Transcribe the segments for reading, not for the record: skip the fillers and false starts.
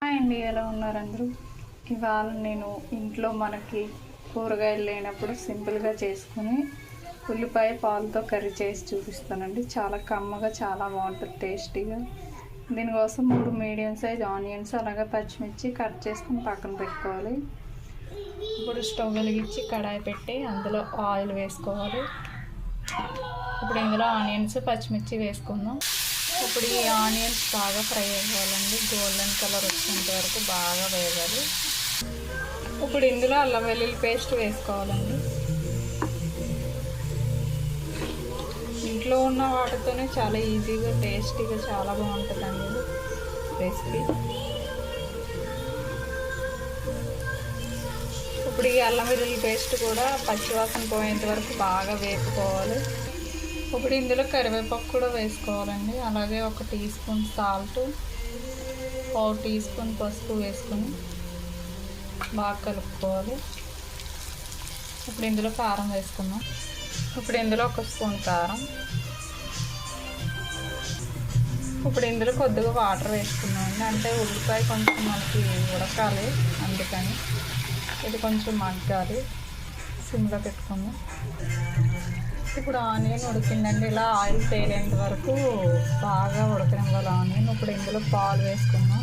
Hi అండి, ఎలా ఉన్నారు అందరూ? ఇవాళ నేను ఇంట్లో మనకి కూరగాయలు లేనప్పుడు సింపుల్గా చేసుకుని ఉల్లిపాయ పాలతో కర్రీ చేసి చూపిస్తానండి. చాలా కమ్మగా, చాలా బాగుంటుంది, టేస్టీగా. దీనికోసం 3 మీడియం సైజ్ ఆనియన్స్ అలాగే పచ్చిమిర్చి కట్ చేసుకుని పక్కన పెట్టుకోవాలి. ఇప్పుడు స్టవ్ వెలిగించి కడాయి పెట్టి అందులో ఆయిల్ వేసుకోవాలి. ఇప్పుడు ఇందులో ఆనియన్స్ పచ్చిమిర్చి వేసుకుందాం. ఇప్పుడు ఈ ఆనియన్స్ బాగా ఫ్రై అవ్వాలండి, గోల్డెన్ కలర్ వచ్చేంత వరకు బాగా వేయాలి. ఇప్పుడు ఇందులో అల్లం వెల్లుల్లి పేస్ట్ వేసుకోవాలండి. ఇంట్లో ఉన్న వాటితోనే చాలా ఈజీగా, టేస్టీగా, చాలా బాగుంటుందండి రెసిపీ. ఇప్పుడు ఈ అల్లం వెల్లుల్లి పేస్ట్ కూడా పచ్చివాసన పోయేంత వరకు బాగా వేపుకోవాలి. ఇప్పుడు ఇందులో కరివేపాకు కూడా వేసుకోవాలండి. అలాగే 1 tea spoon salt, 1 tea spoon పసుపు వేసుకొని బాగా కలుపుకోవాలి. ఇప్పుడు ఇందులో కారం వేసుకుందాం. ఇప్పుడు ఇందులో 1 స్పూన్ కారం. ఇప్పుడు ఇందులో కొద్దిగా వాటర్ వేసుకున్నామండి, అంటే ఉల్లిపాయ కొంచెం మనకి ఉడకాలి, అందుకని ఇది కొంచెం మగ్గాలి. సిమ్లో పెట్టుకుందాం. ఇప్పుడు ఆనియన్ ఉడికిందండి, ఇలా ఆయిల్ తేలేంత వరకు బాగా ఉడకనివ్వాలి ఆనియన్. ఇప్పుడు ఇందులో పాలు వేసుకుందాం.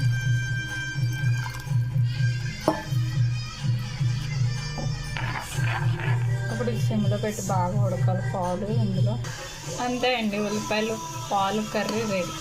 ఇప్పుడు సిమ్లో పెట్టి బాగా ఉడకాలి పాలు ఇందులో. అంతే అండి, ఉల్లిపాయలు పాలు కర్రీ రెడీ.